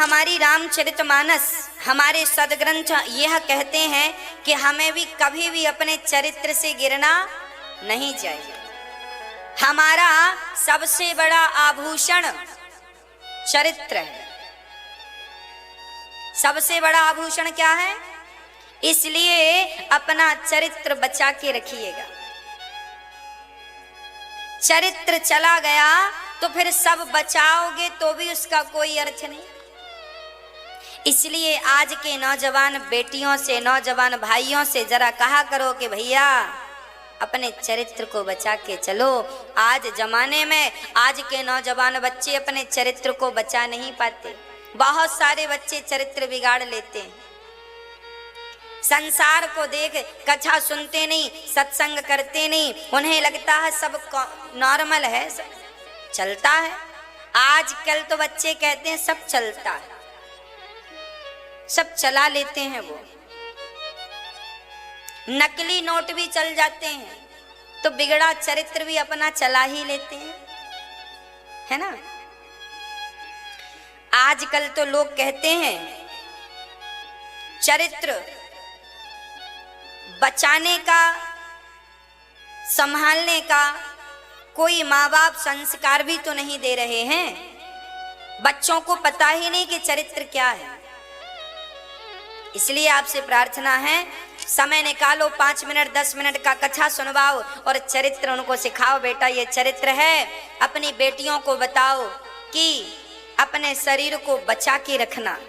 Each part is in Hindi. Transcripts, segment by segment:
हमारी रामचरितमानस, हमारे सदग्रंथ यह कहते हैं कि हमें भी कभी भी अपने चरित्र से गिरना नहीं चाहिए। हमारा सबसे बड़ा आभूषण चरित्र है। सबसे बड़ा आभूषण क्या है? इसलिए अपना चरित्र बचा के रखिएगा। चरित्र चला गया तो फिर सब बचाओगे तो भी उसका कोई अर्थ नहीं। इसलिए आज के नौजवान बेटियों से, नौजवान भाइयों से जरा कहा करो कि भैया अपने चरित्र को बचा के चलो। आज जमाने में आज के नौजवान बच्चे अपने चरित्र को बचा नहीं पाते। बहुत सारे बच्चे चरित्र बिगाड़ लेते हैं। संसार को देख कथा सुनते नहीं, सत्संग करते नहीं, उन्हें लगता है सब नॉर्मल है, सब चलता है। आजकल तो बच्चे कहते हैं सब चलता है, सब चला लेते हैं। वो नकली नोट भी चल जाते हैं तो बिगड़ा चरित्र भी अपना चला ही लेते हैं, है ना। आजकल तो लोग कहते हैं चरित्र बचाने का, संभालने का कोई माँ बाप संस्कार भी तो नहीं दे रहे हैं। बच्चों को पता ही नहीं कि चरित्र क्या है। इसलिए आपसे प्रार्थना है, समय निकालो, 5 मिनट 10 मिनट का कथा सुनवाओ और चरित्र उनको सिखाओ। बेटा ये चरित्र है। अपनी बेटियों को बताओ कि अपने शरीर को बचा के रखना,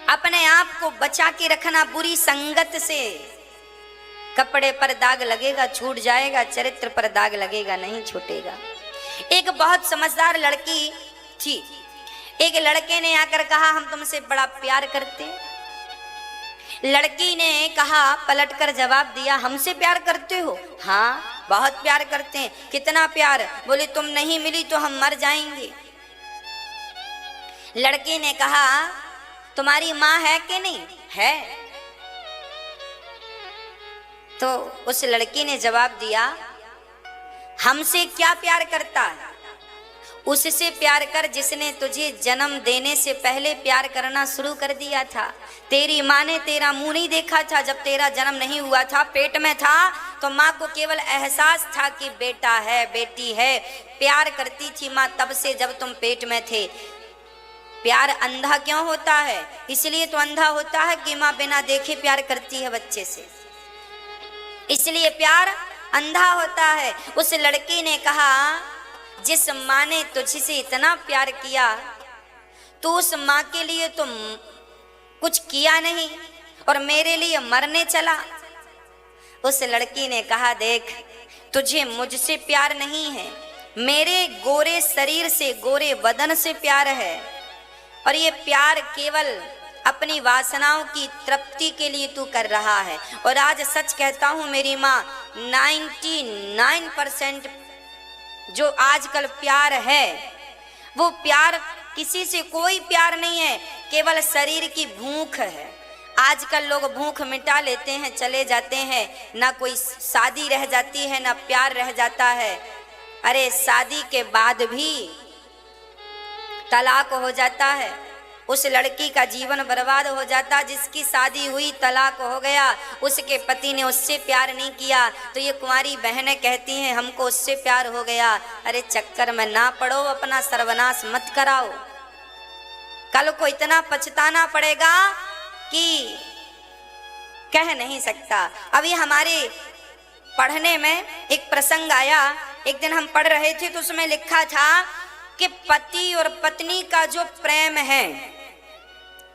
अपने आप को बचा के रखना। बुरी संगत से कपड़े पर दाग लगेगा छूट जाएगा, चरित्र पर दाग लगेगा नहीं छूटेगा। एक बहुत समझदार लड़की थी। एक लड़के ने आकर कहा हम तुमसे बड़ा प्यार करते हैं। लड़की ने कहा, पलटकर जवाब दिया, हमसे प्यार करते हो? हाँ बहुत प्यार करते हैं। कितना प्यार? बोले तुम नहीं मिली तो हम मर जाएंगे। लड़के ने कहा तुम्हारी माँ है कि नहीं? है। तो उस लड़की ने जवाब दिया, हमसे क्या प्यार करता है? उससे प्यार कर जिसने तुझे जन्म देने से पहले प्यार करना शुरू कर दिया था। तेरी माँ ने तेरा मुंह नहीं देखा था जब तेरा जन्म नहीं हुआ था, पेट में था तो माँ को केवल एहसास था कि बेटा है बेटी है। प्यार करती थी माँ तब से जब तुम पेट में थे। प्यार अंधा क्यों होता है? इसलिए तो अंधा होता है कि माँ बिना देखे प्यार करती है बच्चे से, इसलिए प्यार अंधा होता है। उस लड़की ने कहा जिस माँ ने तुझसे इतना प्यार किया तो उस माँ के लिए तुम कुछ किया नहीं और मेरे लिए मरने चला। उस लड़की ने कहा देख तुझे मुझसे प्यार नहीं है, मेरे गोरे शरीर से, गोरे बदन से प्यार है। और ये प्यार केवल अपनी वासनाओं की तृप्ति के लिए तू कर रहा है। और आज सच कहता हूँ मेरी माँ, 99% जो आजकल प्यार है वो प्यार किसी से कोई प्यार नहीं है, केवल शरीर की भूख है। आजकल लोग भूख मिटा लेते हैं, चले जाते हैं, ना कोई शादी रह जाती है ना प्यार रह जाता है। अरे शादी के बाद भी तलाक हो जाता है। उस लड़की का जीवन बर्बाद हो जाता। जिसकी शादी हुई तलाक हो गया, उसके पति ने उससे प्यार नहीं किया तो ये कुंवारी बहनें कहती हैं हमको उससे प्यार हो गया। अरे चक्कर में ना पड़ो, अपना सर्वनाश मत कराओ। कल को इतना पछताना पड़ेगा कि कह नहीं सकता। अभी हमारे पढ़ने में एक प्रसंग आया। एक दिन हम पढ़ रहे थे तो उसमें लिखा था कि पति और पत्नी का जो प्रेम है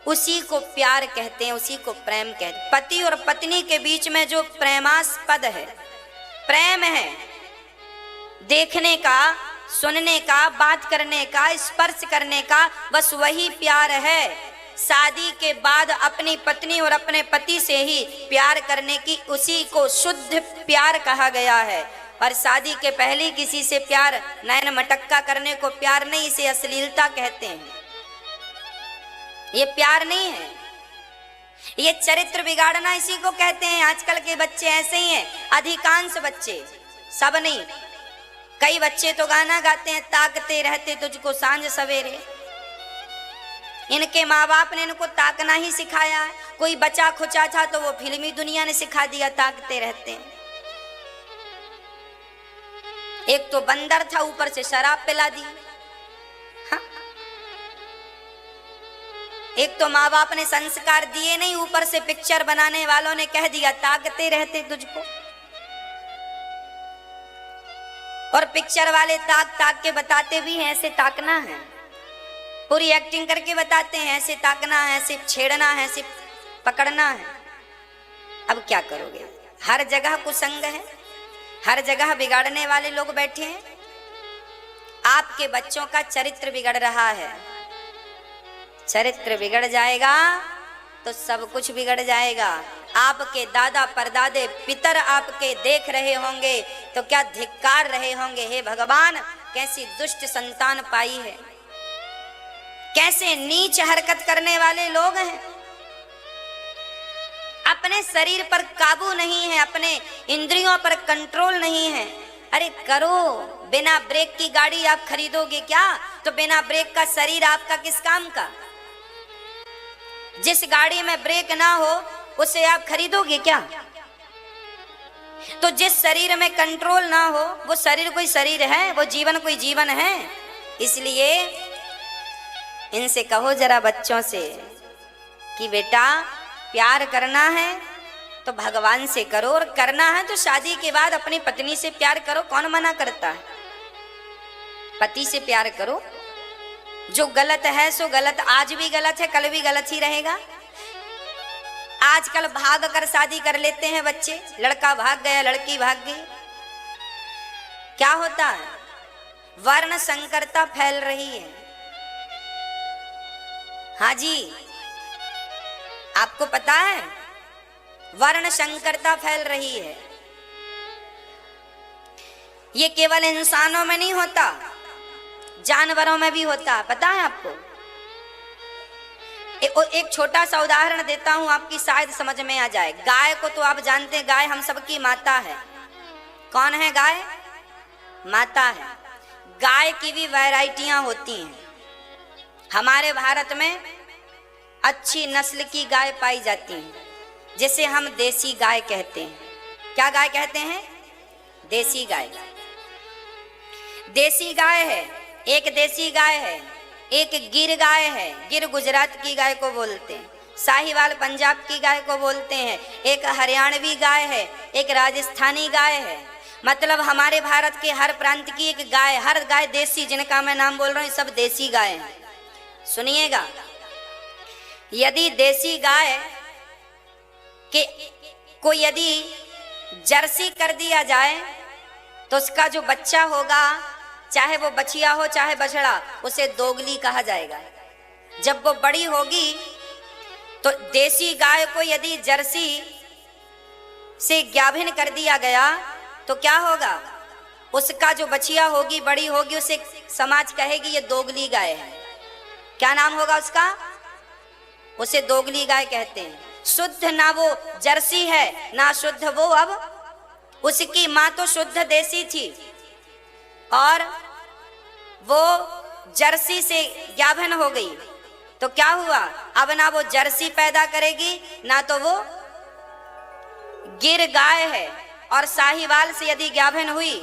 उसी को प्यार कहते हैं, उसी को प्रेम कहते हैं। पति और पत्नी के बीच में जो प्रेमास्पद है, प्रेम है, देखने का, सुनने का, बात करने का, स्पर्श करने का, बस वही प्यार है। शादी के बाद अपनी पत्नी और अपने पति से ही प्यार करने की, उसी को शुद्ध प्यार कहा गया है। और शादी के पहले किसी से प्यार, नैन मटक्का करने को प्यार नहीं, इसे अश्लीलता कहते हैं। ये प्यार नहीं है, ये चरित्र बिगाड़ना इसी को कहते हैं। आजकल के बच्चे ऐसे ही हैं, अधिकांश बच्चे, सब नहीं। कई बच्चे तो गाना गाते हैं, ताकते रहते तुझको सांझ सवेरे। इनके माँ बाप ने इनको ताकना ही सिखाया है। कोई बचा खुचा था तो वो फिल्मी दुनिया ने सिखा दिया, ताकते रहते हैं। एक तो बंदर था, ऊपर से शराब पिला दी। हाँ? एक तो माँ बाप ने संस्कार दिए नहीं, ऊपर से पिक्चर बनाने वालों ने कह दिया ताकते रहते तुझको। और पिक्चर वाले ताक ताक के बताते भी हैं ऐसे ताकना है, पूरी एक्टिंग करके बताते हैं ऐसे ताकना है, ऐसे छेड़ना है, ऐसे पकड़ना है। अब क्या करोगे? हर जगह कुसंग है, हर जगह बिगाड़ने वाले लोग बैठे हैं। आपके बच्चों का चरित्र बिगड़ रहा है। चरित्र बिगड़ जाएगा तो सब कुछ बिगड़ जाएगा। आपके दादा परदादे पितर आपके देख रहे होंगे तो क्या धिक्कार रहे होंगे, हे भगवान कैसी दुष्ट संतान पाई है, कैसे नीच हरकत करने वाले लोग हैं। अपने शरीर पर काबू नहीं है, अपने इंद्रियों पर कंट्रोल नहीं है। अरे करो, बिना ब्रेक की गाड़ी आप खरीदोगे क्या? तो बिना ब्रेक का शरीर आपका किस काम का? जिस गाड़ी में ब्रेक ना हो उसे आप खरीदोगे क्या? तो जिस शरीर में कंट्रोल ना हो वो शरीर कोई शरीर है, वो जीवन कोई जीवन है। इसलिए इनसे कहो जरा बच्चों से कि बेटा प्यार करना है तो भगवान से करो, और करना है तो शादी के बाद अपनी पत्नी से प्यार करो। कौन मना करता है? पति से प्यार करो। जो गलत है सो गलत, आज भी गलत है, कल भी गलत ही रहेगा। आजकल भाग कर शादी कर लेते हैं बच्चे, लड़का भाग गया, लड़की भाग गई। क्या होता है? वर्ण संकरता फैल रही है। हाँ जी, आपको पता है वर्ण संकरता फैल रही है। ये केवल इंसानों में नहीं होता, जानवरों में भी होता। पता है आपको? एक छोटा सा उदाहरण देता हूं, आपकी शायद समझ में आ जाए। गाय को तो आप जानते हैं, गाय हम सबकी माता है। कौन है गाय? माता है। गाय की भी वैरायटियां होती हैं। हमारे भारत में अच्छी नस्ल की गाय पाई जाती है, जिसे हम देसी गाय कहते हैं। क्या गाय कहते हैं? देसी गाय। देसी गाय है, एक देसी गाय है, एक गिर गाय है। गिर गुजरात की गाय को बोलते हैं, साहिवाल पंजाब की गाय को बोलते हैं, एक हरियाणवी गाय है, एक राजस्थानी गाय है। मतलब हमारे भारत के हर प्रांत की एक गाय, हर गाय देसी, जिनका मैं नाम बोल रहा हूँ सब देसी गाय हैं। सुनिएगा, यदि देसी गाय के को यदि जर्सी कर दिया जाए तो उसका जो बच्चा होगा, चाहे वो बछिया हो चाहे बछड़ा, उसे दोगली कहा जाएगा। जब वो बड़ी होगी तो देसी गाय को यदि जर्सी से गाभिन कर दिया गया तो क्या होगा? उसका जो बछिया होगी, बड़ी होगी, उसे समाज कहेगी ये दोगली गाय है। क्या नाम होगा उसका? उसे दोगली गाय कहते हैं। शुद्ध ना वो जर्सी है ना शुद्ध वो। अब उसकी माँ तो शुद्ध देसी थी और वो जर्सी से गाभिन हो गई तो क्या हुआ? अब ना वो जर्सी पैदा करेगी ना तो वो गिर गाय है। और साहिवाल से यदि गाभिन हुई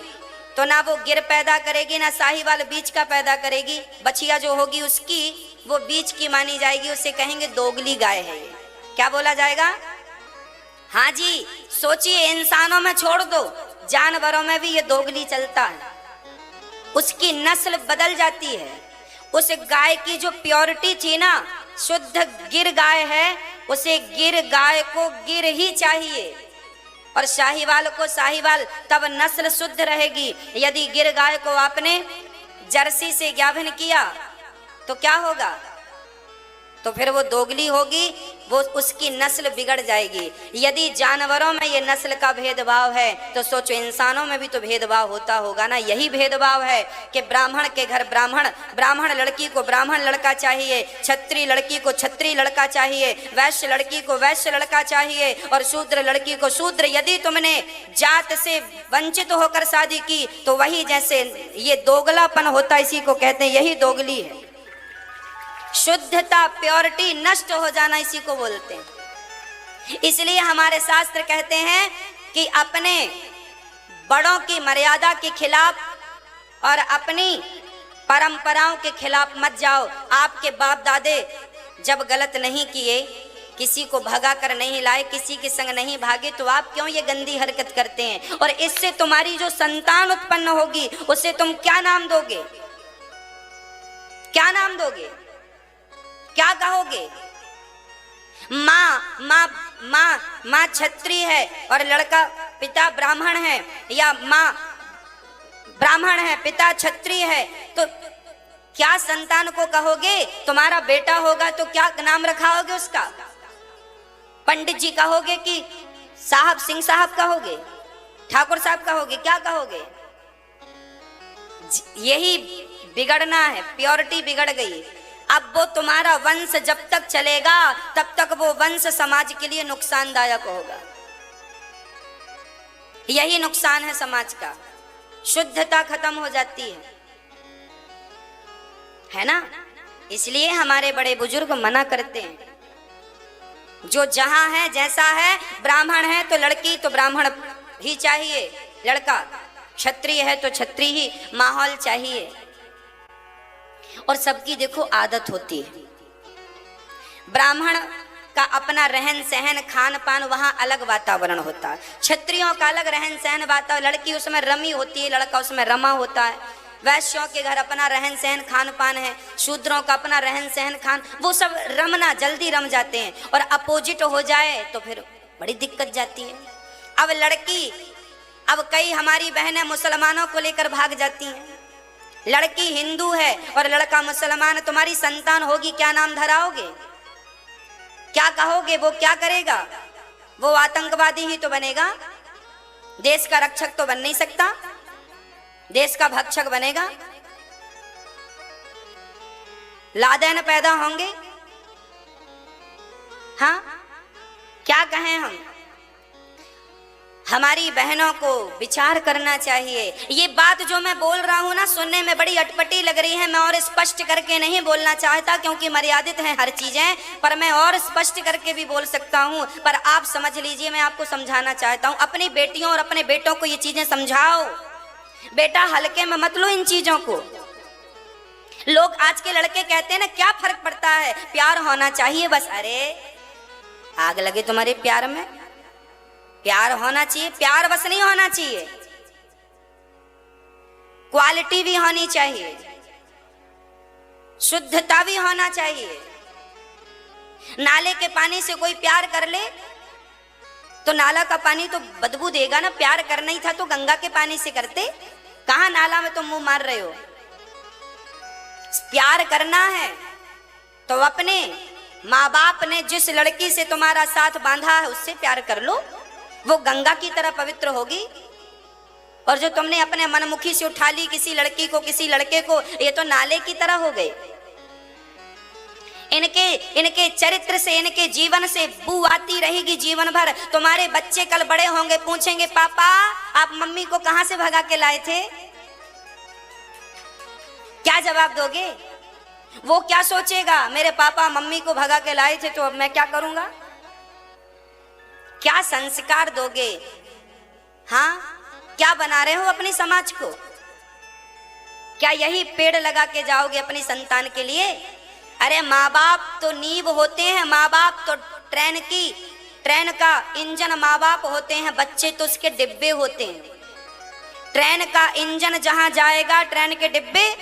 तो ना वो गिर पैदा करेगी ना साहिवाल बीच का पैदा करेगी। बछिया जो होगी उसकी वो बीच की मानी जाएगी, उसे कहेंगे दोगली गाय है। क्या बोला जाएगा? हाँ जी, सोचिए, इंसानों में छोड़ दो, जानवरों में भी ये दोगली चलता है। उसकी नस्ल बदल जाती है। उस गाय की जो प्योरिटी थी ना, शुद्ध गिर गाय है, उसे गिर गाय को गिर ही चाहिए और साहिवाल को साहिवाल, तब नस्ल शुद्ध रहेगी। यदि गिर गाय को आपने जर्सी से गाभिन किया तो क्या होगा? तो फिर वो दोगली होगी, वो उसकी नस्ल बिगड़ जाएगी। यदि जानवरों में ये नस्ल का भेदभाव है तो सोचो इंसानों में भी तो भेदभाव होता होगा ना। यही भेदभाव है कि ब्राह्मण के घर ब्राह्मण लड़की को ब्राह्मण लड़का चाहिए, क्षत्रिय लड़की को क्षत्रिय लड़का चाहिए, वैश्य लड़की को वैश्य लड़का चाहिए और शूद्र लड़की को शूद्र। यदि तुमने जात से वंचित होकर शादी की तो वही जैसे ये दोगलापन होता, इसी को कहते हैं, यही दोगली है। शुद्धता, प्योरिटी नष्ट हो जाना इसी को बोलते हैं। इसलिए हमारे शास्त्र कहते हैं कि अपने बड़ों की मर्यादा के खिलाफ और अपनी परंपराओं के खिलाफ मत जाओ। आपके बाप दादे जब गलत नहीं किए, किसी को भगा कर नहीं लाए, किसी के संग नहीं भागे, तो आप क्यों ये गंदी हरकत करते हैं? और इससे तुम्हारी जो संतान उत्पन्न होगी उसे तुम क्या नाम दोगे? क्या नाम दोगे? क्या कहोगे? माँ क्षत्रिय है और लड़का पिता ब्राह्मण है, या माँ ब्राह्मण है पिता क्षत्रिय है, तो क्या संतान को कहोगे? तुम्हारा बेटा होगा तो क्या नाम रखाओगे उसका? पंडित जी कहोगे कि साहब, सिंह साहब कहोगे, ठाकुर साहब कहोगे, क्या कहोगे? यही बिगड़ना है, प्योरिटी बिगड़ गई। अब वो तुम्हारा वंश जब तक चलेगा तब तक वो वंश समाज के लिए नुकसानदायक होगा। यही नुकसान है समाज का, शुद्धता खत्म हो जाती है ना। इसलिए हमारे बड़े बुजुर्ग मना करते हैं, जो जहां है जैसा है, ब्राह्मण है तो लड़की तो ब्राह्मण ही चाहिए, लड़का क्षत्रिय है तो क्षत्रिय ही माहौल चाहिए। और सबकी देखो आदत होती है, ब्राह्मण का अपना रहन सहन, खान पान, वहां अलग वातावरण होता है। क्षत्रियों का अलग रहन सहन वातावरण, लड़की उसमें रमी होती है, लड़का उसमें रमा होता है। वैश्यों के घर अपना रहन सहन खान पान है, शूद्रों का अपना रहन सहन खान, वो सब रमना जल्दी रम जाते हैं। और अपोजिट हो जाए तो फिर बड़ी दिक्कत जाती है। अब लड़की, अब कई हमारी बहनें मुसलमानों को लेकर भाग जाती हैं। लड़की हिंदू है और लड़का मुसलमान, तुम्हारी संतान होगी, क्या नाम धराओगे? क्या कहोगे? वो क्या करेगा? वो आतंकवादी ही तो बनेगा, देश का रक्षक तो बन नहीं सकता, देश का भक्षक बनेगा। लादेन पैदा होंगे। हाँ, क्या कहें हम? हमारी बहनों को विचार करना चाहिए। ये बात जो मैं बोल रहा हूं ना, सुनने में बड़ी अटपटी लग रही है, मैं और स्पष्ट करके नहीं बोलना चाहता क्योंकि मर्यादित है हर चीजें, पर मैं और स्पष्ट करके भी बोल सकता हूं। पर आप समझ लीजिए, मैं आपको समझाना चाहता हूं। अपनी बेटियों और अपने बेटों को ये चीजें समझाओ। बेटा हल्के में मत लो इन चीजों को। लोग आज के लड़के कहते हैं ना, क्या फर्क पड़ता है, प्यार होना चाहिए बस। अरे आग लगे तुम्हारे प्यार में, प्यार होना चाहिए, प्यार बस नहीं होना चाहिए, क्वालिटी भी होनी चाहिए, शुद्धता भी होना चाहिए। नाले के पानी से कोई प्यार कर ले तो नाला का पानी तो बदबू देगा ना। प्यार करना ही था तो गंगा के पानी से करते, कहां नाला में तुम मुंह मार रहे हो? प्यार करना है तो अपने माँ बाप ने जिस लड़की से तुम्हारा साथ बांधा है उससे प्यार कर लो, वो गंगा की तरह पवित्र होगी। और जो तुमने अपने मनमुखी से उठा ली किसी लड़की को, किसी लड़के को, ये तो नाले की तरह हो गए। इनके चरित्र से, इनके जीवन से बू आती रहेगी जीवन भर। तुम्हारे बच्चे कल बड़े होंगे, पूछेंगे पापा आप मम्मी को कहां से भगा के लाए थे? क्या जवाब दोगे? वो क्या सोचेगा, मेरे पापा मम्मी को भगा के लाए थे तो अब मैं क्या करूंगा? क्या संस्कार दोगे? हाँ, क्या बना रहे हो अपनी समाज को? क्या यही पेड़ लगा के जाओगे अपनी संतान के लिए? अरे माँ बाप तो नींव होते हैं, माँ बाप तो ट्रेन का इंजन माँ बाप होते हैं, बच्चे तो उसके डिब्बे होते हैं। ट्रेन का इंजन जहां जाएगा, ट्रेन के डिब्बे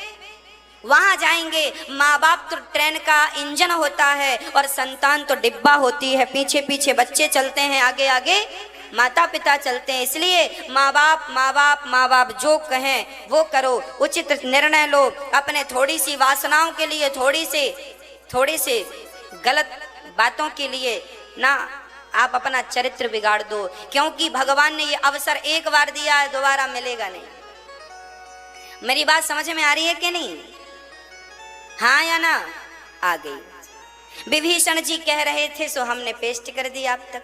वहां जाएंगे। माँ बाप तो ट्रेन का इंजन होता है और संतान तो डिब्बा होती है। पीछे पीछे बच्चे चलते हैं, आगे आगे माता पिता चलते हैं। इसलिए माँ बाप जो कहें वो करो, उचित निर्णय लो। अपने थोड़ी सी वासनाओं के लिए, थोड़ी से गलत बातों के लिए ना आप अपना चरित्र बिगाड़ दो, क्योंकि भगवान ने ये अवसर एक बार दिया है, दोबारा मिलेगा नहीं। मेरी बात समझ में आ रही है कि नहीं? हाँ या ना? आ गई। विभीषण जी कह रहे थे सो हमने पेस्ट कर दिया आप तक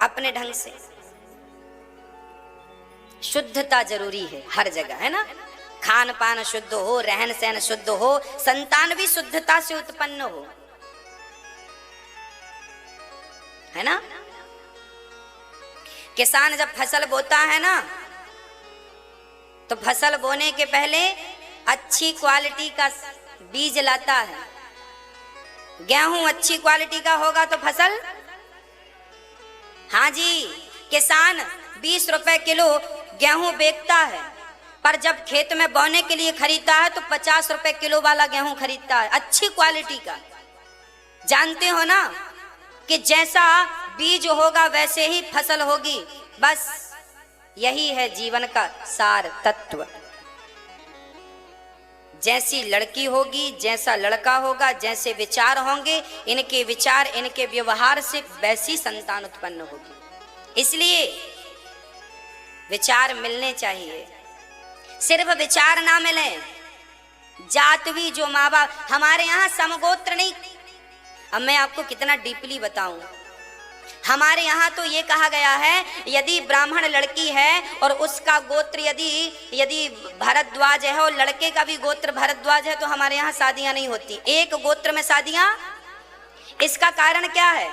अपने ढंग से। शुद्धता जरूरी है हर जगह, है ना? खान पान शुद्ध हो, रहन सहन शुद्ध हो, संतान भी शुद्धता से उत्पन्न हो, है ना। किसान जब फसल बोता है ना, तो फसल बोने के पहले अच्छी क्वालिटी का बीज लाता है। गेहूं अच्छी क्वालिटी का होगा तो फसल, हाँ जी, किसान 20 रुपए किलो गेहूं बेचता है, पर जब खेत में बोने के लिए खरीदता है तो 50 रुपए किलो वाला गेहूं खरीदता है, अच्छी क्वालिटी का। जानते हो ना कि जैसा बीज होगा वैसे ही फसल होगी। बस यही है जीवन का सार तत्व। जैसी लड़की होगी, जैसा लड़का होगा, जैसे विचार होंगे, इनके विचार, इनके व्यवहार से वैसी संतान उत्पन्न होगी। इसलिए विचार मिलने चाहिए। सिर्फ विचार ना मिले, जात भी, जो माँ बाप, हमारे यहाँ समगोत्र नहीं। अब मैं आपको कितना डीपली बताऊं, हमारे यहाँ तो ये कहा गया है, यदि ब्राह्मण लड़की है और उसका गोत्र यदि भरद्वाज है और लड़के का भी गोत्र भरद्वाज है तो हमारे यहाँ शादियां नहीं होती, एक गोत्र में शादियां। इसका कारण क्या है?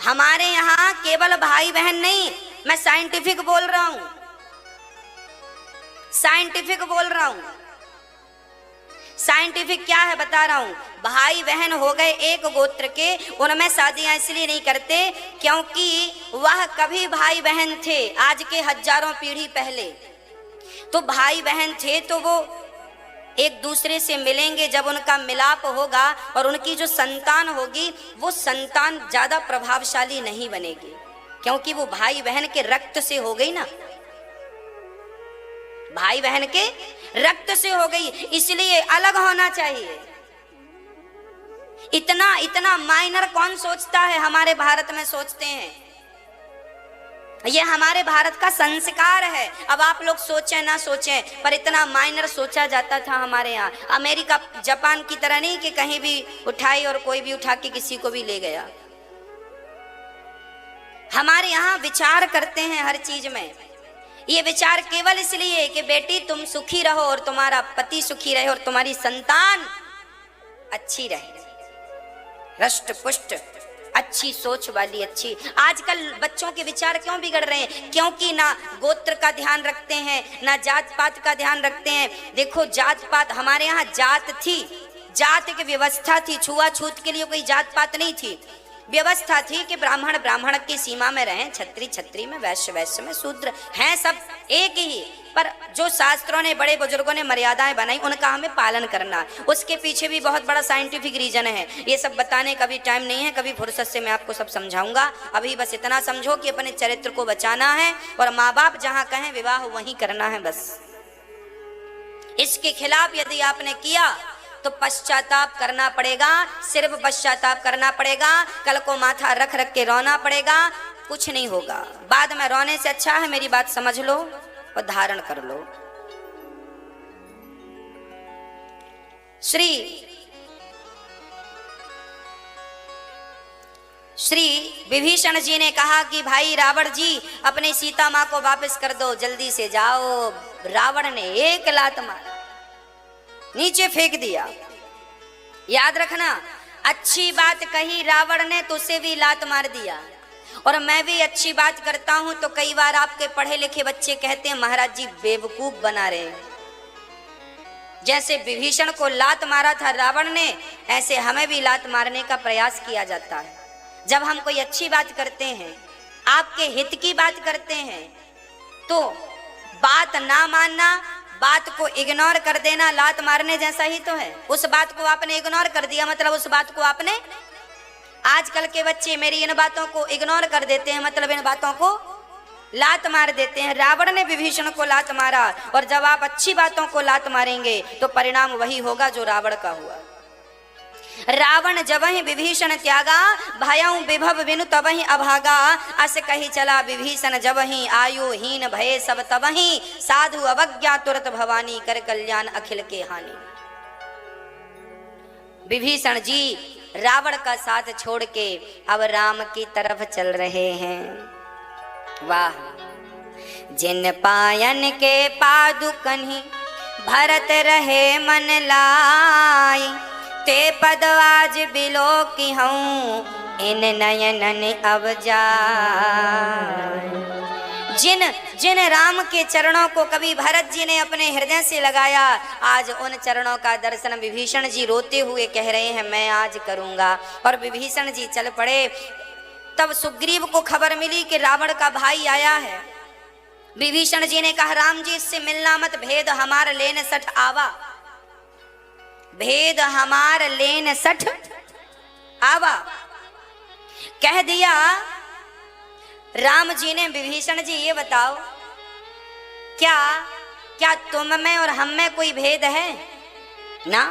हमारे यहाँ केवल भाई बहन नहीं, मैं साइंटिफिक बोल रहा हूं, साइंटिफिक बोल रहा हूं। साइंटिफिक क्या है बता रहा हूं। भाई बहन हो गए एक गोत्र के, उनमें शादियां इसलिए नहीं करते क्योंकि वह कभी भाई बहन थे, आज के हजारों पीढ़ी पहले तो भाई बहन थे, तो वो एक दूसरे से मिलेंगे। जब उनका मिलाप होगा और उनकी जो संतान होगी, वो संतान ज्यादा प्रभावशाली नहीं बनेगी, क्योंकि वो भाई बहन के रक्त से हो गई ना, भाई बहन के रक्त से हो गई, इसलिए अलग होना चाहिए। इतना माइनर कौन सोचता है? हमारे भारत में सोचते हैं, ये हमारे भारत का संस्कार है। अब आप लोग सोचें ना सोचें, पर इतना माइनर सोचा जाता था हमारे यहाँ। अमेरिका जापान की तरह नहीं कि कहीं भी उठाई और कोई भी उठा के किसी को भी ले गया। हमारे यहाँ विचार करते हैं हर चीज में। ये विचार केवल इसलिए कि बेटी तुम सुखी रहो और तुम्हारा पति सुखी रहे और तुम्हारी संतान अच्छी रहे, रष्ट पुष्ट, अच्छी सोच वाली, अच्छी। आजकल बच्चों के विचार क्यों बिगड़ रहे हैं? क्योंकि ना गोत्र का ध्यान रखते हैं, ना जात पात का ध्यान रखते हैं। देखो जात पात, हमारे यहाँ जात थी, जात की व्यवस्था थी, छुआछूत के लिए कोई जात पात नहीं थी। व्यवस्था थी कि ब्राह्मण ब्राह्मण की सीमा में रहें, छत्री छत्री में, वैश्य वैश्य में, शूद्र हैं सब एक ही। पर जो शास्त्रों ने, बड़े बुजुर्गों ने मर्यादाएं बनाई, उनका हमें पालन करना। उसके पीछे भी बहुत बड़ा साइंटिफिक रीजन है। ये सब बताने का भी टाइम नहीं है, कभी फुर्सत से मैं आपको सब समझाऊंगा। अभी बस इतना समझो कि अपने चरित्र को बचाना है और माँ बाप जहां कहें विवाह वहीं करना है बस। इसके खिलाफ यदि आपने किया तो पश्चाताप करना पड़ेगा, सिर्फ पश्चाताप करना पड़ेगा। कल को माथा रख रख के रोना पड़ेगा, कुछ नहीं होगा। बाद में रोने से अच्छा है मेरी बात समझ लो और धारण कर लो। श्री विभीषण जी ने कहा कि भाई रावण जी, अपनी सीता मां को वापस कर दो, जल्दी से जाओ। रावण ने एक लात मारा, नीचे फेंक दिया। याद रखना, अच्छी बात कही रावण ने तो उसे भी लात मार दिया। और मैं भी अच्छी बात करता हूं तो कई बार आपके पढ़े लिखे बच्चे कहते हैं महाराज जी बेवकूफ बना रहे हैं। जैसे विभीषण को लात मारा था रावण ने, ऐसे हमें भी लात मारने का प्रयास किया जाता है। जब हम कोई अच्छी बात करते हैं, आपके हित की बात करते हैं, तो बात ना मानना, बात को इग्नोर कर देना लात मारने जैसा ही तो है। उस बात को आपने इग्नोर कर दिया, मतलब उस बात को आपने, आजकल के बच्चे मेरी इन बातों को इग्नोर कर देते हैं, मतलब इन बातों को लात मार देते हैं। रावण ने विभीषण को लात मारा, और जब आप अच्छी बातों को लात मारेंगे तो परिणाम वही होगा जो रावण का हुआ। रावण जबहि विभीषण त्यागा, भयउ विभव बिनु तबहि अभागा। अस कही चला विभीषण जबहि, आयु हीन भये सब तबहि। साधु अवज्ञा तुरत भवानी, कर कल्याण अखिल के हानि। विभीषण जी रावण का साथ छोड़ के अब राम की तरफ चल रहे हैं। वाह, जिन पायन के पादुकन्हि भरत रहे मन लाई, ते पदवाज बिलो की हूँ इन नयनन अब जाए। जिन राम के चरणों को कभी भरत जी ने अपने हृदय से लगाया, आज उन चरणों का दर्शन विभीषण जी रोते हुए कह रहे हैं मैं आज करूंगा। और विभीषण जी चल पड़े। तब सुग्रीव को खबर मिली कि रावण का भाई आया है। विभीषण जी ने कहा राम जी इससे मिलना मत, भेद हमार लेन सठ आवा, भेद हमार लेन सठ आवा कह दिया। राम जी ने विभीषण जी ये बताओ क्या तुम में और हम में कोई भेद है ना?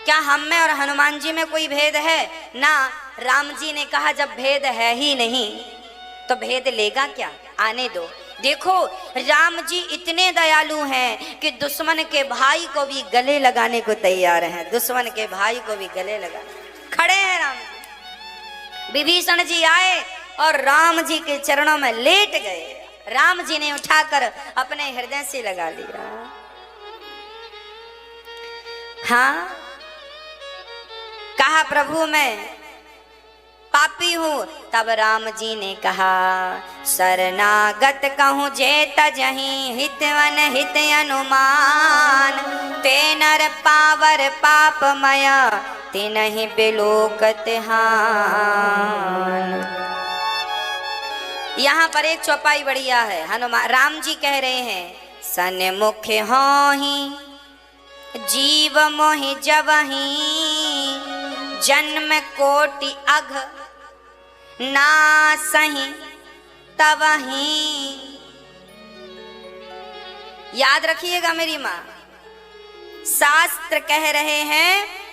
क्या हम में और हनुमान जी में कोई भेद है ना? राम जी ने कहा जब भेद है ही नहीं तो भेद लेगा क्या, आने दो। देखो राम जी इतने दयालु हैं कि दुश्मन के भाई को भी गले लगाने को तैयार हैं, दुश्मन के भाई को भी गले लगाने खड़े हैं राम जी। विभीषण जी आए और राम जी के चरणों में लेट गए। राम जी ने उठाकर अपने हृदय से लगा लिया। हाँ, कहा प्रभु मैं पापी हूं। तब राम जी ने कहा शरणागत कहूं जे तजहि हितवन हित अनुमान, ते नर पावर पापमय ते नहीं बिलोकत हान। यहाँ पर एक चौपाई बढ़िया है। हनुमान राम जी कह रहे हैं सन्मुख होहि जीव मोहि जबहि, जन्म कोटि अघ नासहि तबहि। याद रखिएगा मेरी माँ, शास्त्र कह रहे हैं,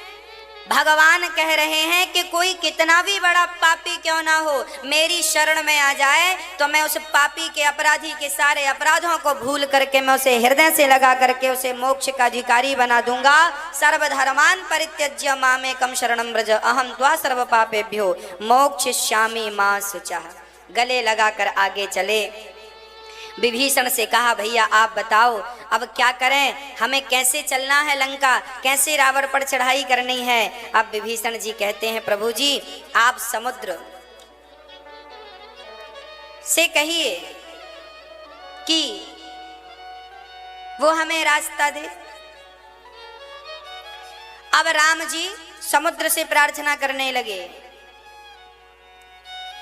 भगवान कह रहे हैं कि कोई कितना भी बड़ा पापी क्यों ना हो, मेरी शरण में आ जाए तो मैं उस पापी के अपराधी के सारे अपराधों को भूल करके मैं उसे हृदय से लगा करके उसे मोक्ष का अधिकारी बना दूंगा। सर्वधर्मान परित्यज्य मामेकं शरणं व्रज, अहं त्वा सर्व पापेभ्यो मोक्षयिष्यामि मा शुचः। गले लगाकर आगे चले। विभीषण से कहा भैया आप बताओ अब क्या करें, हमें कैसे चलना है लंका, कैसे रावण पर चढ़ाई करनी है। अब विभीषण जी कहते हैं प्रभु जी आप समुद्र से कहिए कि वो हमें रास्ता दे। अब राम जी समुद्र से प्रार्थना करने लगे,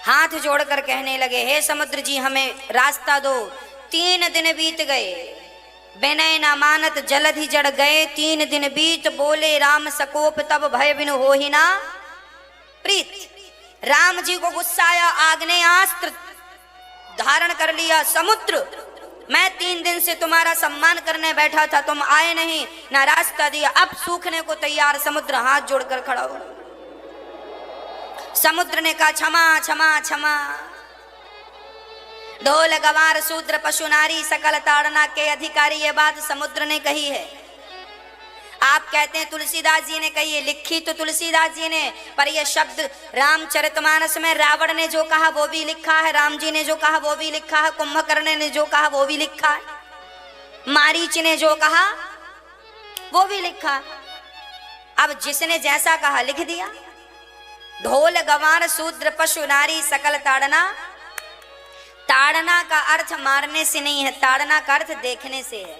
हाथ जोड़कर कहने लगे हे समुद्र जी हमें रास्ता दो। 3 दिन बीत गए, विनय न मानत जलधि जड़ गए। 3 दिन बीत बोले राम सकोप, तब भय बिनु होहि ना प्रीत। राम जी को गुस्सा आया, आग्नेयास्त्र धारण कर लिया। समुद्र मैं 3 दिन से तुम्हारा सम्मान करने बैठा था, तुम आए नहीं, ना रास्ता दिया, अब सूखने को तैयार। समुद्र हाथ जोड़कर खड़ा हो। समुद्र ने कहा क्षमा क्षमा क्षमा। ढोल गवार शूद्र पशु नारी सकल ताड़ना के अधिकारी, ये बात समुद्र ने कही है। आप कहते हैं तुलसीदास जी ने कही है, लिखी तो तुलसीदास जी ने, पर यह शब्द रामचरितमानस में रावण ने जो कहा वो भी लिखा है, राम जी ने जो कहा वो भी लिखा है, कुंभकर्ण ने जो कहा वो भी लिखा है, मारीच ने जो कहा वो भी लिखा है। अब जिसने जैसा कहा लिख दिया। ढोल गवार शूद्र पशु नारी सकल ताड़ना। ताड़ना का अर्थ मारने से नहीं है, ताड़ना का अर्थ देखने से है।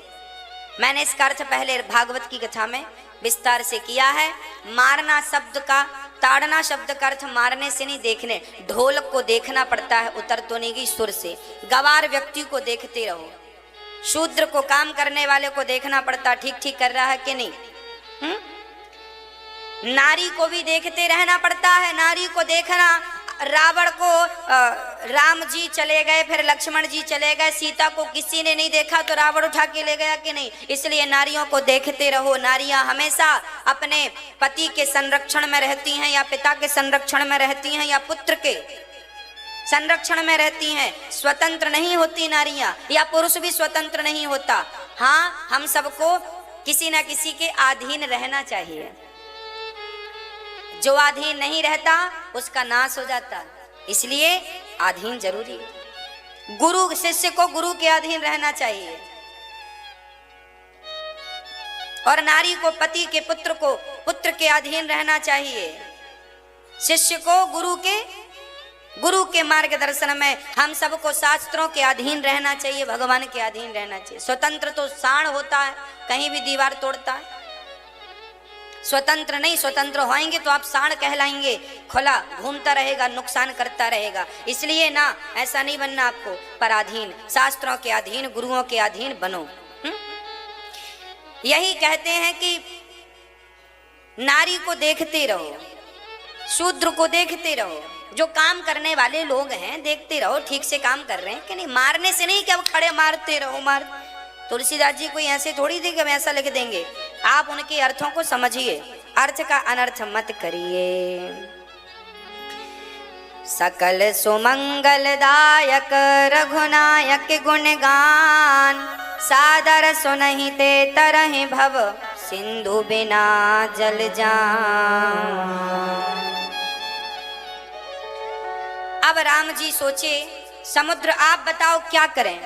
मैंने इसका अर्थ पहले भागवत की कथा में विस्तार से किया है। मारना शब्द का, ताड़ना शब्द का अर्थ मारने से नहीं, देखने। ढोलक को देखना पड़ता है, उतर तो नहीं गई सुर से। गवार व्यक्ति को देखते रहो। शूद्र को, काम करने वाले को देखना पड़ता, ठीक ठीक कर रहा है कि नहीं। नारी को भी देखते रहना पड़ता है, नारी को देखना। रावण को राम जी चले गए, फिर लक्ष्मण जी चले गए, सीता को किसी ने नहीं देखा तो रावण उठा के ले गया कि नहीं। इसलिए नारियों को देखते रहो। नारियां हमेशा अपने पति के संरक्षण में रहती हैं, या पिता के संरक्षण में रहती हैं, या पुत्र के संरक्षण में रहती हैं। स्वतंत्र नहीं होती नारियां, या पुरुष भी स्वतंत्र नहीं होता। हाँ, हम सबको किसी न किसी के अधीन रहना चाहिए। जो अधीन नहीं रहता उसका नाश हो जाता, इसलिए अधीन जरूरी है। गुरु शिष्य को गुरु के अधीन रहना चाहिए और नारी को पति के पुत्र के अधीन रहना चाहिए। शिष्य को गुरु के मार्गदर्शन में हम सबको शास्त्रों के अधीन रहना चाहिए, भगवान के अधीन रहना चाहिए। स्वतंत्र तो सांड होता है, कहीं भी दीवार तोड़ता है। स्वतंत्र नहीं, स्वतंत्र होएंगे तो आप सांड कहलाएंगे, खुला घूमता रहेगा, नुकसान करता रहेगा। इसलिए ना ऐसा नहीं बनना आपको, पराधीन, शास्त्रों के अधीन, गुरुओं के अधीन बनो। यही कहते हैं कि नारी को देखते रहो, शूद्र को देखते रहो, जो काम करने वाले लोग हैं देखते रहो ठीक से काम कर रहे हैं कि नहीं। मारने से नहीं कि अब खड़े मारते रहो। तुलसीदास जी कोई ऐसे थोड़ी थी कि हम ऐसा लिख देंगे। आप उनके अर्थों को समझिए, अर्थ का अनर्थ मत करिए। सकल सुमंगलदायक रघुनायक गुणगान, सादर सुनहि ते तरहि भव सिंधु बिना जल जान। अब राम जी सोचे, समुद्र आप बताओ क्या करें।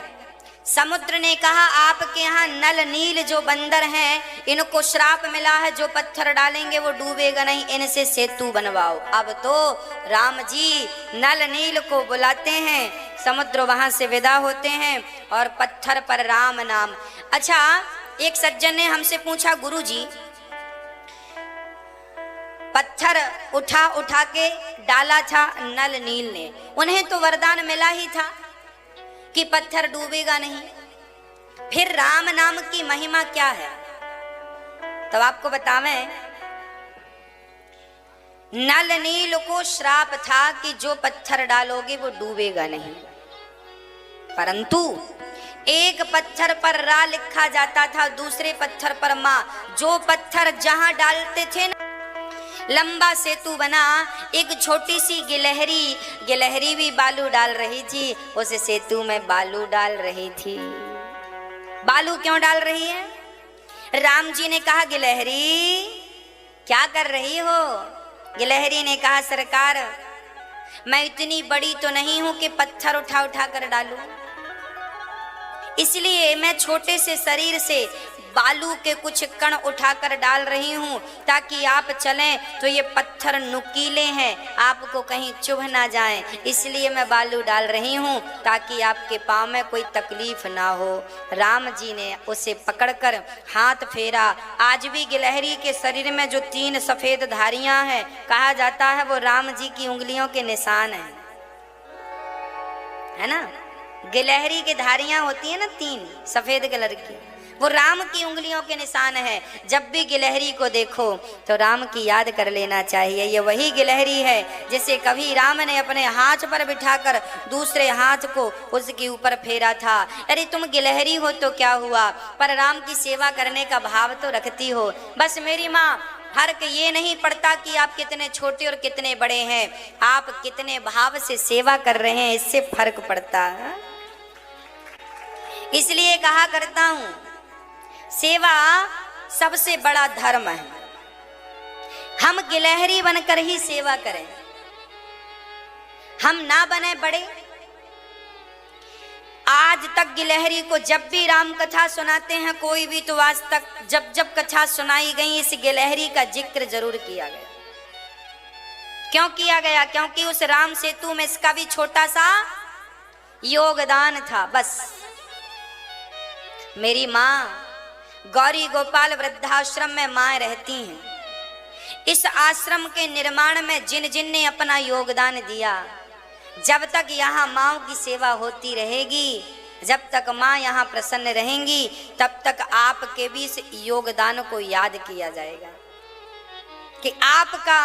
समुद्र ने कहा आपके यहाँ नल नील जो बंदर हैं इनको श्राप मिला है, जो पत्थर डालेंगे वो डूबेगा नहीं, इनसे सेतु बनवाओ। अब तो राम जी नल नील को बुलाते हैं, समुद्र वहां से विदा होते हैं और पत्थर पर राम नाम। अच्छा, एक सज्जन ने हमसे पूछा, गुरुजी पत्थर उठा उठा के डाला था नल नील ने, उन्हें तो वरदान मिला ही था कि पत्थर डूबेगा नहीं, फिर राम नाम की महिमा क्या है? तब आपको बतावें, नल नील को श्राप था कि जो पत्थर डालोगे वो डूबेगा नहीं, परंतु एक पत्थर पर रा लिखा जाता था, दूसरे पत्थर पर मां। जो पत्थर जहां डालते थे ना, लंबा सेतु बना। एक छोटी सी गिलहरी भी बालू डाल रही थी, उस सेतु में बालू डाल रही थी। बालू क्यों डाल रही है? राम जी ने कहा, गिलहरी क्या कर रही हो? गिलहरी ने कहा, सरकार मैं इतनी बड़ी तो नहीं हूं कि पत्थर उठा उठा कर डालूं, इसलिए मैं छोटे से शरीर से बालू के कुछ कण उठाकर डाल रही हूँ, ताकि आप चलें तो ये पत्थर नुकीले हैं, आपको कहीं चुभ ना जाए, इसलिए मैं बालू डाल रही हूँ ताकि आपके पाँव में कोई तकलीफ ना हो। राम जी ने उसे पकड़कर हाथ फेरा। आज भी गिलहरी के शरीर में जो 3 सफेद धारियां हैं, कहा जाता है वो राम जी की उंगलियों के निशान हैं, है ना। गिलहरी की धारियां होती है ना 3 सफेद कलर की, वो राम की उंगलियों के निशान है। जब भी गिलहरी को देखो तो राम की याद कर लेना चाहिए। ये वही गिलहरी है जिसे कभी राम ने अपने हाथ पर बिठाकर दूसरे हाथ को उसके ऊपर फेरा था। अरे तुम गिलहरी हो तो क्या हुआ, पर राम की सेवा करने का भाव तो रखती हो। बस मेरी माँ, फर्क ये नहीं पड़ता कि आप कितने छोटे और कितने बड़े हैं, आप कितने भाव से सेवा कर रहे हैं, इससे फर्क पड़ता है। इसलिए कहा करता हूं, सेवा सबसे बड़ा धर्म है। हम गिलहरी बनकर ही सेवा करें, हम ना बने बड़े। आज तक गिलहरी को जब भी राम कथा सुनाते हैं कोई भी, तो आज तक जब जब कथा सुनाई गई इस गिलहरी का जिक्र जरूर किया गया। क्यों किया गया? क्योंकि उस राम सेतु में इसका भी छोटा सा योगदान था। बस मेरी माँ गौरी गोपाल वृद्धाश्रम में माँ रहती हैं। इस आश्रम के निर्माण में जिन जिन ने अपना योगदान दिया, जब तक यहाँ माँ की सेवा होती रहेगी, जब तक माँ यहाँ प्रसन्न रहेंगी, तब तक आपके भी इस योगदान को याद किया जाएगा कि आपका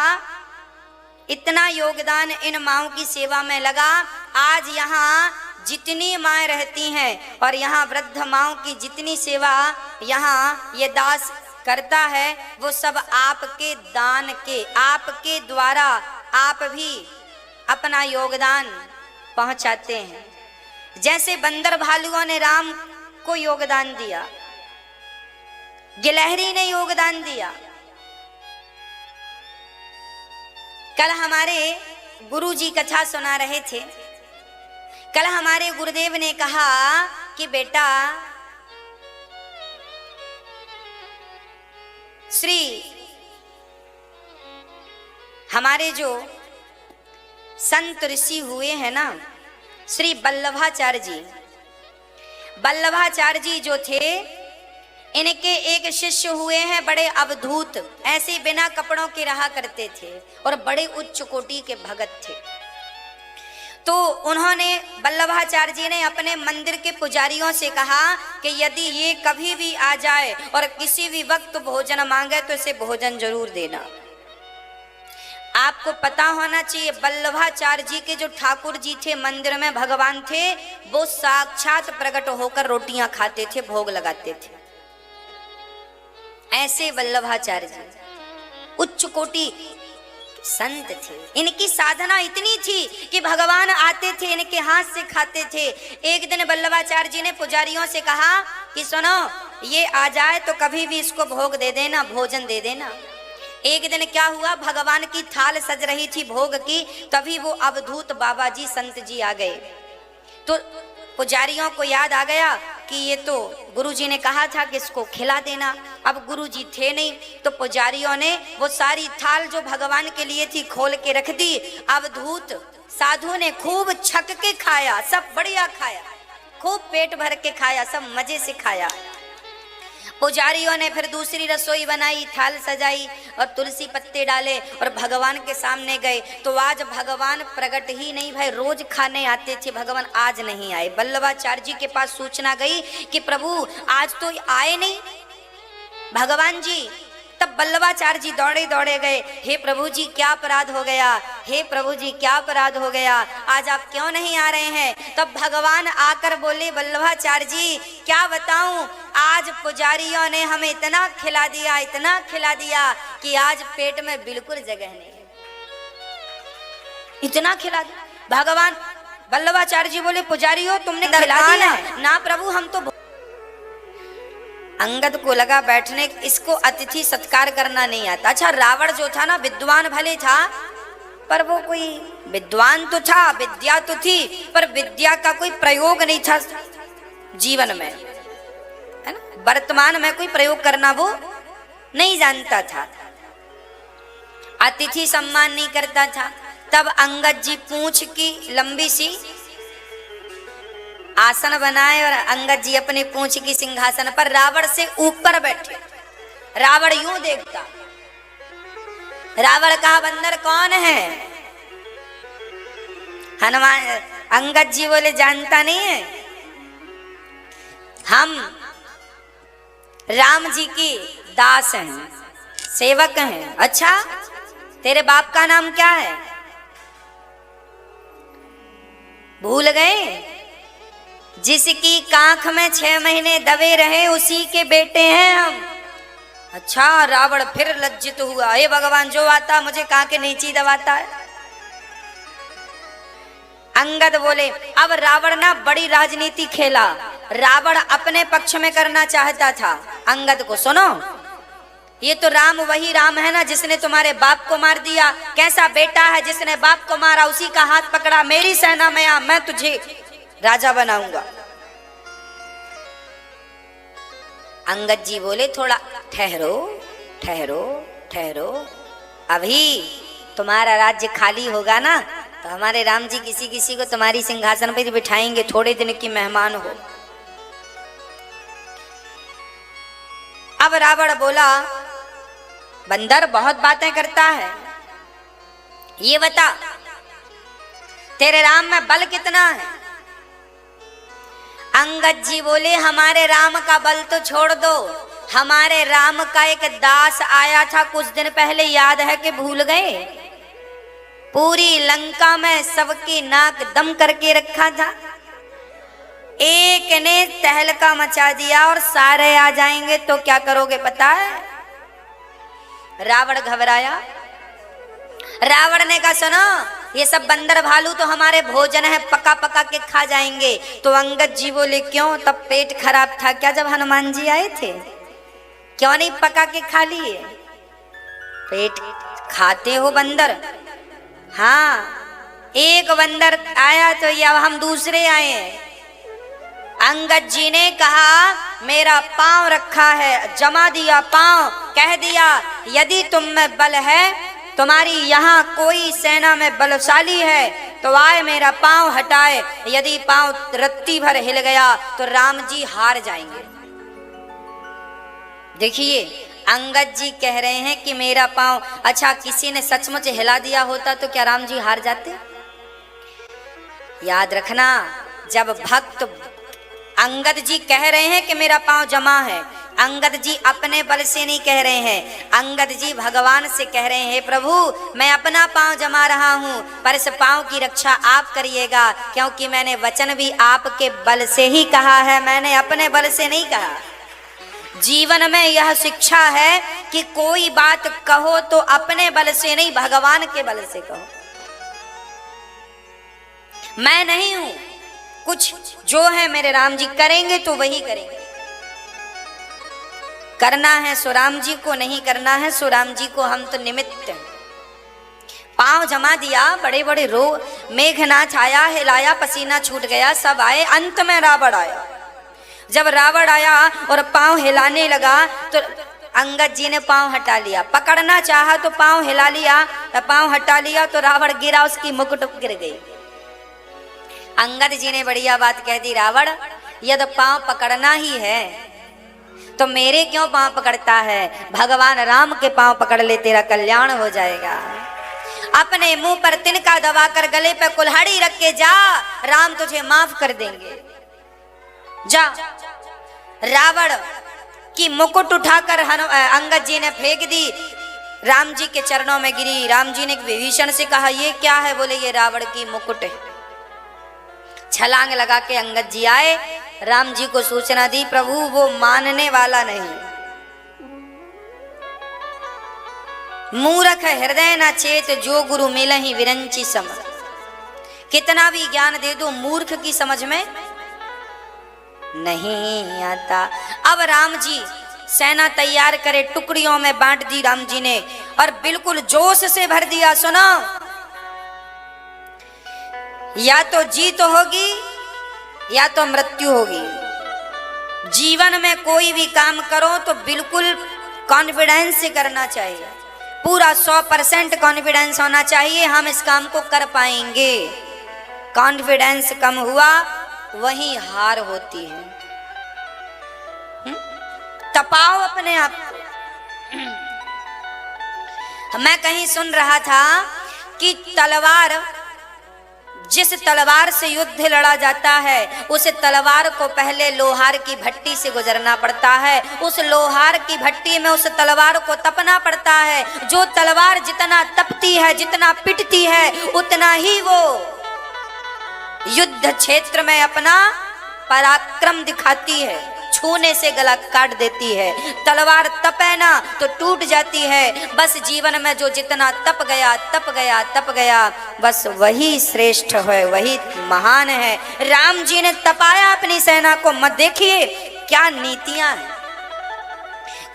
इतना योगदान इन माँओं की सेवा में लगा। आज यहाँ जितनी माँ रहती हैं और यहाँ वृद्ध माँओं की जितनी सेवा यहाँ ये दास करता है, वो सब आपके दान के, आपके द्वारा आप भी अपना योगदान पहुंचाते हैं। जैसे बंदर भालुओं ने राम को योगदान दिया, गिलहरी ने योगदान दिया। कल हमारे गुरुजी कथा सुना रहे थे कल हमारे गुरुदेव ने कहा कि बेटा श्री हमारे जो संत ऋषि हुए हैं ना, श्री वल्लभाचार्य जी, वल्लभाचार्य जी जो थे, इनके एक शिष्य हुए हैं बड़े अवधूत, ऐसे बिना कपड़ों के रहा करते थे और बड़े उच्च कोटि के भगत थे। तो उन्होंने वल्लभाचार्य जी ने अपने मंदिर के पुजारियों से कहा कि यदि ये कभी भी आ जाए और किसी भी वक्त भोजन मांगे तो इसे भोजन जरूर देना। आपको पता होना चाहिए वल्लभाचार्य जी के जो ठाकुर जी थे, मंदिर में भगवान थे, वो साक्षात प्रकट होकर रोटियां खाते थे, भोग लगाते थे। ऐसे वल्लभाचार्य जी उच्च कोटि संत थे। इनकी साधना इतनी थी कि भगवान आते थे, इनके हाथ से खाते थे। एक दिन वल्लभाचार्य जी ने पुजारियों से कहा कि सुनो, ये आ जाए तो कभी भी इसको भोग दे देना, भोजन दे देना। एक दिन क्या हुआ, भगवान की थाल सज रही थी भोग की, तभी वो अवधूत बाबा जी संत जी आ गए। तो पुजारियों को याद आ गया कि ये तो गुरुजी ने कहा था कि इसको खिला देना। अब गुरुजी थे नहीं, तो पुजारियों ने वो सारी थाल जो भगवान के लिए थी खोल के रख दी। अवधूत साधु ने खूब छक के खाया, सब बढ़िया खाया, खूब पेट भर के खाया, सब मजे से खाया। पुजारियों ने फिर दूसरी रसोई बनाई, थाल सजाई और तुलसी पत्ते डाले और भगवान के सामने गए। तो आज भगवान प्रकट ही नहीं भाई, रोज खाने आते थे, भगवान आज नहीं आए। वल्लभाचार्य जी के पास सूचना गई कि प्रभु आज तो आए नहीं भगवान जी। तब वल्लभाचार्य जी दौड़े दौड़े गए, हे प्रभु जी क्या अपराध हो गया, हे प्रभु जी क्या अपराध हो गया, आज आप क्यों नहीं आ रहे हैं। तब भगवान आकर बोले, वल्लभाचार्य जी क्या बताऊं, आज पुजारियों ने हमें इतना खिला दिया, इतना खिला दिया कि आज पेट में बिल्कुल जगह नहीं है, इतना खिला दिया। भगवान वल्लभाचार्य जी बोले, पुजारियों तुमने खिला दिया ना प्रभु, हम तो। अंगद को लगा बैठने, इसको अतिथि सत्कार करना नहीं आता। अच्छा, रावण जो था ना, विद्वान भले था, पर वो कोई विद्वान तो था, विद्या तो थी, पर विद्या का कोई प्रयोग नहीं था जीवन में, है ना, वर्तमान में कोई प्रयोग करना वो नहीं जानता था, अतिथि सम्मान नहीं करता था। तब अंगद जी पूंछ की लंबी सी आसन बनाए और अंगद जी अपनी पूंछ की सिंहासन पर रावण से ऊपर बैठे। रावण यूं देखता, रावण कहा बंदर कौन है। हनुमान अंगद जी बोले जानता नहीं है, हम राम जी की दास हैं, सेवक हैं। अच्छा, तेरे बाप का नाम क्या है, भूल गए, जिसकी कांख में 6 महीने दबे रहे उसी के बेटे हैं हम। अच्छा, रावण फिर लज्जित हुआ, हे भगवान जो आता मुझे कांख के नीचे दबाता है। अंगद बोले, अब रावण ना बड़ी राजनीति खेला, रावण अपने पक्ष में करना चाहता था। अंगद को सुनो, ये तो राम वही राम है ना जिसने तुम्हारे बाप को मार दिया, कैसा बेटा है जिसने बाप को मारा, उसी का हाथ पकड़ा, मेरी सेना में आ, मैं तुझे राजा बनाऊंगा। अंगद जी बोले, थोड़ा ठहरो ठहरो ठहरो, अभी तुम्हारा राज्य खाली होगा ना तो हमारे राम जी किसी किसी को तुम्हारी सिंहासन पर बिठाएंगे, थोड़े दिन की मेहमान हो। अब रावण बोला, बंदर बहुत बातें करता है, ये बता तेरे राम में बल कितना है। अंगद जी बोले, हमारे राम का बल तो छोड़ दो, हमारे राम का एक दास आया था कुछ दिन पहले, याद है कि भूल गए, पूरी लंका में सबकी नाक दम करके रखा था, एक ने तहलका मचा दिया और सारे आ जाएंगे तो क्या करोगे पता है। रावण घबराया, रावण ने कहा सुनो, ये सब बंदर भालू तो हमारे भोजन है, पका पका के खा जाएंगे। तो अंगद जी बोले, क्यों, तब पेट खराब था क्या जब हनुमान जी आए थे, क्यों नहीं पका के खा लिए, पेट खाते हो बंदर। हाँ, एक बंदर आया तो ये अब हम दूसरे आए हैं। अंगद जी ने कहा मेरा पांव रखा है, जमा दिया पांव, कह दिया यदि तुम में बल है, तुम्हारी यहाँ कोई सेना में बलशाली है तो आए मेरा पांव हटाए। यदि पांव रत्ती भर हिल गया तो राम जी हार जाएंगे। देखिए अंगद जी कह रहे हैं कि मेरा पांव, अच्छा किसी ने सचमुच हिला दिया होता तो क्या राम जी हार जाते? याद रखना, जब भक्त अंगद जी कह रहे हैं कि मेरा पांव जमा है, अंगद जी अपने बल से नहीं कह रहे हैं, अंगद जी भगवान से कह रहे हैं प्रभु मैं अपना पांव जमा रहा हूं, पर इस पांव की रक्षा आप करिएगा, क्योंकि मैंने वचन भी आपके बल से ही कहा है, मैंने अपने बल से नहीं कहा। जीवन में यह शिक्षा है कि कोई बात कहो तो अपने बल से नहीं, भगवान के बल से कहो। मैं नहीं हूं, कुछ जो है मेरे राम जी करेंगे तो वही करेंगे। करना है सो राम जी को, नहीं करना है सो राम जी को, हम तो निमित्त हैं। पांव जमा दिया, बड़े बड़े रो मेघनाथ आया, हिलाया, पसीना छूट गया, सब आए, अंत में रावण आया। जब रावण आया और पांव हिलाने लगा तो अंगद जी ने पांव हटा लिया, पकड़ना चाहा तो पांव हिला लिया, तो पांव हटा लिया तो रावण गिरा, उसकी मुकुट गिर गई। अंगद जी ने बढ़िया बात कह दी, रावण यदि पांव पकड़ना ही है तो मेरे क्यों पांव पकड़ता है? भगवान राम के पांव पकड़ ले, तेरा कल्याण हो जाएगा। अपने मुंह पर तिनका दबाकर गले पे कुल्हाड़ी रख के जा, राम तुझे माफ कर देंगे। जा। रावण की मुकुट उठाकर अंगद जी ने फेंक दी, राम जी के चरणों में गिरी। राम जी ने विभीषण से कहा ये क्या है? बोले ये रावण की मुकुट है। छलांग लगा के अंगद जी आए, राम जी को सूचना दी, प्रभु वो मानने वाला नहीं, मूर्ख हृदय न चेत जो गुरु मिलहि विरंची सम। कितना भी ज्ञान दे दो, मूर्ख की समझ में नहीं आता। अब राम जी सेना तैयार करे, टुकड़ियों में बांट दी राम जी ने और बिल्कुल जोश से भर दिया। सुनो, या तो जीत होगी या तो मृत्यु होगी। जीवन में कोई भी काम करो तो बिल्कुल कॉन्फिडेंस से करना चाहिए, पूरा 100% कॉन्फिडेंस होना चाहिए, हम इस काम को कर पाएंगे। कॉन्फिडेंस कम हुआ वही हार होती है। तपाओ अपने आप को। मैं कहीं सुन रहा था कि तलवार, जिस तलवार से युद्ध लड़ा जाता है उस तलवार को पहले लोहार की भट्टी से गुजरना पड़ता है, उस लोहार की भट्टी में उस तलवार को तपना पड़ता है। जो तलवार जितना तपती है, जितना पिटती है, उतना ही वो युद्ध क्षेत्र में अपना पराक्रम दिखाती है, छूने से गला काट देती है। तलवार तपे ना तो टूट जाती है। बस जीवन में जो जितना तप गया तप गया तप गया, बस वही श्रेष्ठ है, वही महान है। राम जी ने तपाया अपनी सेना को। मत देखिए क्या नीतियां हैं,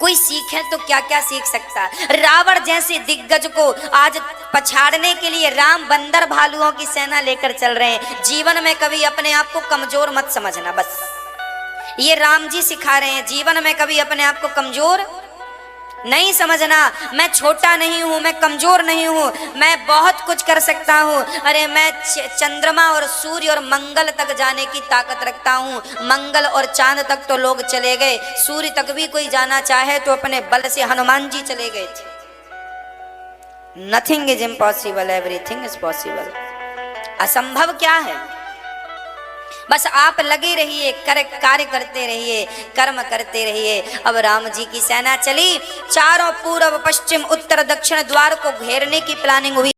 कोई सीखे तो क्या क्या सीख सकता। रावण जैसे दिग्गज को आज पछाड़ने के लिए राम बंदर भालुओं की सेना लेकर चल रहे हैं। जीवन में कभी अपने आप को कमजोर मत समझना, बस ये राम जी सिखा रहे हैं। जीवन में कभी अपने आप को कमजोर नहीं समझना। मैं छोटा नहीं हूं, मैं कमजोर नहीं हूं, मैं बहुत कुछ कर सकता हूं। अरे मैं चंद्रमा और सूर्य और मंगल तक जाने की ताकत रखता हूं। मंगल और चांद तक तो लोग चले गए, सूर्य तक भी कोई जाना चाहे तो अपने बल से हनुमान जी चले गए थे। Nothing is impossible, everything is possible. असंभव क्या है? बस आप लगे रहिए, कार्य करते रहिए, कर्म करते रहिए। अब राम जी की सेना चली, चारों पूर्व पश्चिम उत्तर दक्षिण द्वार को घेरने की प्लानिंग हुई।